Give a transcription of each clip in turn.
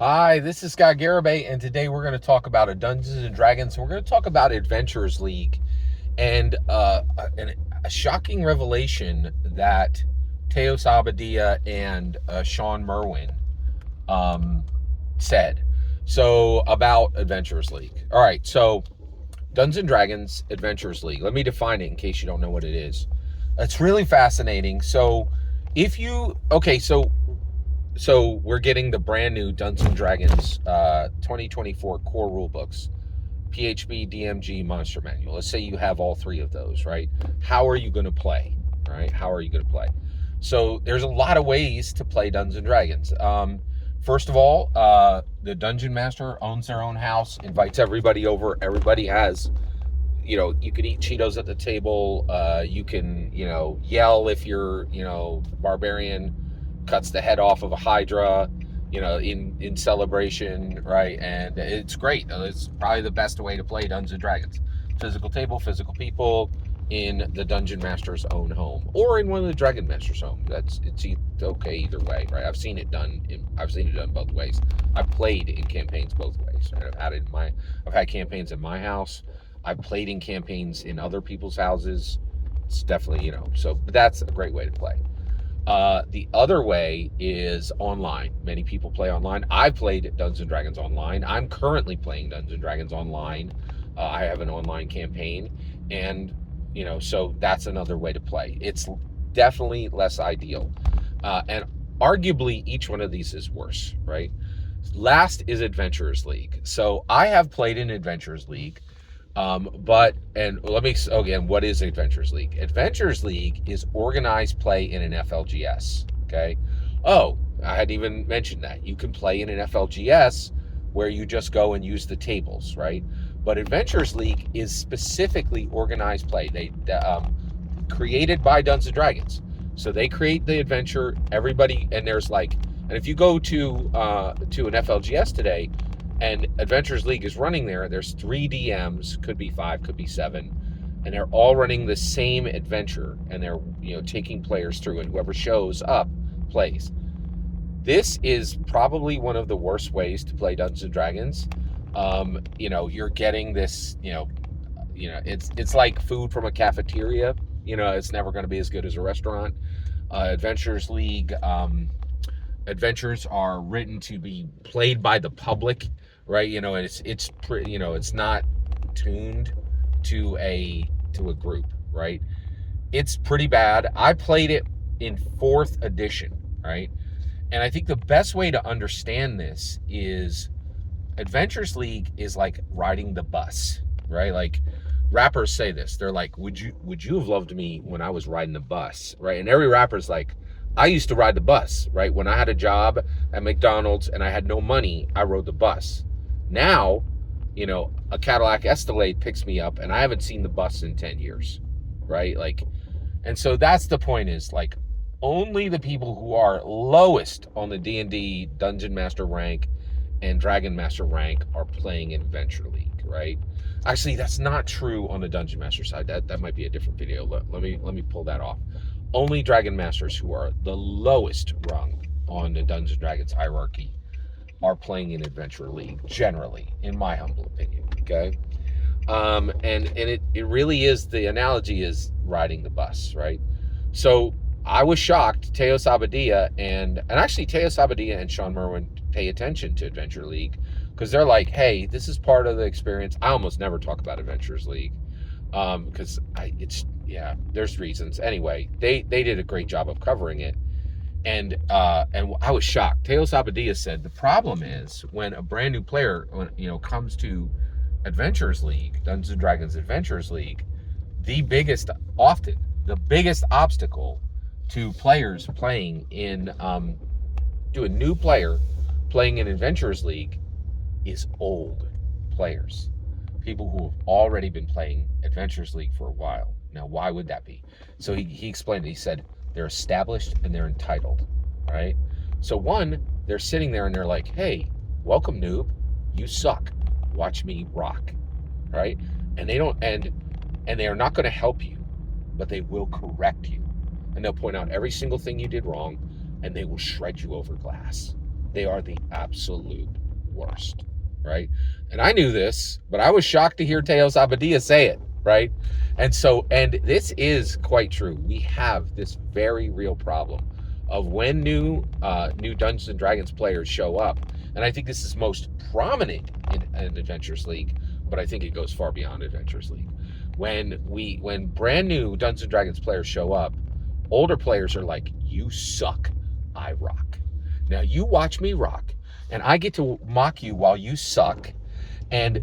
Hi, this is Scott Garibay, and today we're going to talk about a Dungeons and Dragons. We're going to talk about Adventurers League and a shocking revelation that Teos Abadia and Sean Merwin um, said. So about Adventurers League. All right, so Dungeons and Dragons Adventurers League. Let me define it in case you don't know what it is. It's really fascinating. So if you so we're getting the brand new Dungeons and Dragons 2024 core rule books, PHB, DMG, Monster Manual. Let's say you have all three of those, right? How are you going to play, right? How are you going to play? So there's a lot of ways to play Dungeons and Dragons. First of all, the Dungeon Master owns their own house, invites everybody over. Everybody has, you can eat Cheetos at the table. You can, yell if you're, barbarian cuts the head off of a Hydra, in celebration, right? And it's great. It's probably the best way to play Dungeons and Dragons. Physical table, physical people in the Dungeon Master's own home, or in one of the Dragon Master's home. It's okay either way, right? I've seen it done both ways. I've played in campaigns both ways. Right? I've had campaigns in my house. I've played in campaigns in other people's houses. It's definitely, but that's a great way to play. The other way is online. Many people play online. I've played Dungeons and Dragons online. I'm currently playing Dungeons and Dragons online. I have an online campaign, and so that's another way to play. It's definitely less ideal, and arguably each one of these is worse, right? Last is Adventurers League. So I have played in Adventurers League. What is Adventurers League? Adventurers League is organized play in an FLGS. Okay. Oh, I hadn't even mentioned that. You can play in an FLGS where you just go and use the tables, right? But Adventurers League is specifically organized play. They created by Dungeons and Dragons. So they create the adventure, everybody, and if you go to an FLGS today, and Adventurers League is running there's 3 DMs, could be 5, could be 7, and they're all running the same adventure, and they're taking players through, and whoever shows up plays. This is probably one of the worst ways to play Dungeons and Dragons. You're getting this, it's like food from a cafeteria. It's never going to be as good as a restaurant. Adventurers League adventures are written to be played by the public, right? It's not tuned to a group, right? It's pretty bad. I played it in 4th edition, right? And I think the best way to understand this is Adventurers League is like riding the bus, right? Like rappers say this. They're like, would you have loved me when I was riding the bus, right? And every rapper's like, I used to ride the bus, right? When I had a job at McDonald's and I had no money, I rode the bus. Now, a Cadillac Escalade picks me up and I haven't seen the bus in 10 years, right? And so that's the point, is like only the people who are lowest on the D&D Dungeon Master rank and Dragon Master rank are playing in Adventure League, right? Actually, that's not true on the Dungeon Master side. That might be a different video. Let me pull that off. Only Dragon Masters, who are the lowest rung on the Dungeons and Dragons hierarchy, are playing in Adventure League, generally, in my humble opinion, okay? And it really is, the analogy is riding the bus, right? So I was shocked. Teos Abadia and actually Teos Abadia and Sean Merwin pay attention to Adventure League, because they're like, hey, this is part of the experience. I almost never talk about Adventurers League, because there's reasons. Anyway, they did a great job of covering it, and I was shocked. Teos Abadia said the problem is when a brand new player comes to Adventurers League, Dungeons and Dragons Adventurers League, the biggest obstacle to players playing in to a new player playing in Adventurers League is old players, people who have already been playing Adventurers League for a while. Now, why would that be? So he explained it. He said they're established and they're entitled, right? So one, they're sitting there and they're like, hey, welcome noob, you suck, watch me rock, right? And they don't, and they are not going to help you, but they will correct you, and they'll point out every single thing you did wrong, and they will shred you over glass, They are the absolute worst, right? And I knew this, but I was shocked to hear Teos Abadia say it, right? And this is quite true. We have this very real problem of when new Dungeons and Dragons players show up, and I think this is most prominent in Adventures League, but I think it goes far beyond Adventures League. When brand new Dungeons and Dragons players show up, older players are like, "You suck, I rock. Now you watch me rock, and I get to mock you while you suck." And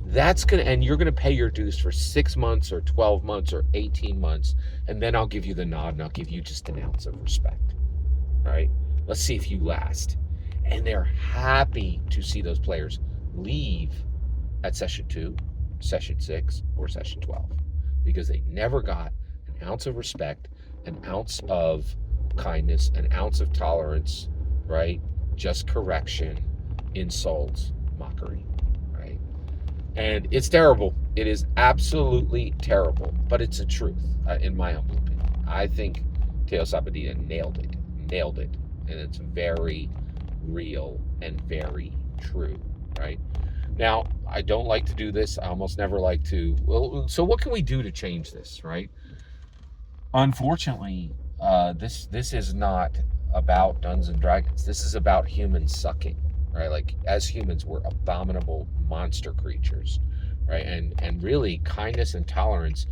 you're gonna pay your dues for 6 months or 12 months or 18 months, and then I'll give you the nod and I'll give you just an ounce of respect. Right? Let's see if you last. And they're happy to see those players leave at session 2, session 6, or session 12 because they never got an ounce of respect, an ounce of kindness, an ounce of tolerance, right? Just correction, insults, mockery, right? And it's terrible. It is absolutely terrible, but it's the truth, in my humble opinion. I think Teos Abadia nailed it, and it's very real and very true, right? Now, I don't like to do this. I almost never like to. Well, so what can we do to change this, right? Unfortunately, this is not about Dungeons and Dragons. This is about humans sucking, right? Like as humans, we're abominable monster creatures, right? And really, kindness and tolerance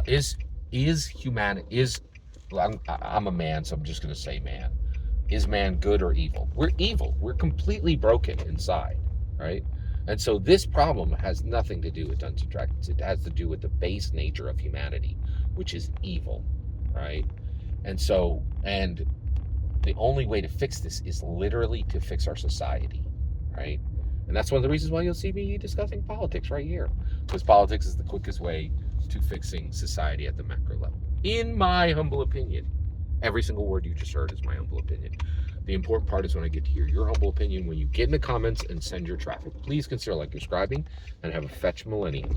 is human is. I'm a man, so I'm just gonna say man. Is man good or evil? We're evil. We're completely broken inside, right? And so this problem has nothing to do with Dungeons and Dragons. It has to do with the base nature of humanity, which is evil, right? And the only way to fix this is literally to fix our society, right? And that's one of the reasons why you'll see me discussing politics right here, because politics is the quickest way to fixing society at the macro level, in my humble opinion. Every single word you just heard is my humble opinion. The important part is when I get to hear your humble opinion, when you get in the comments and send your traffic. Please consider like, subscribing, and have a fetch millennium.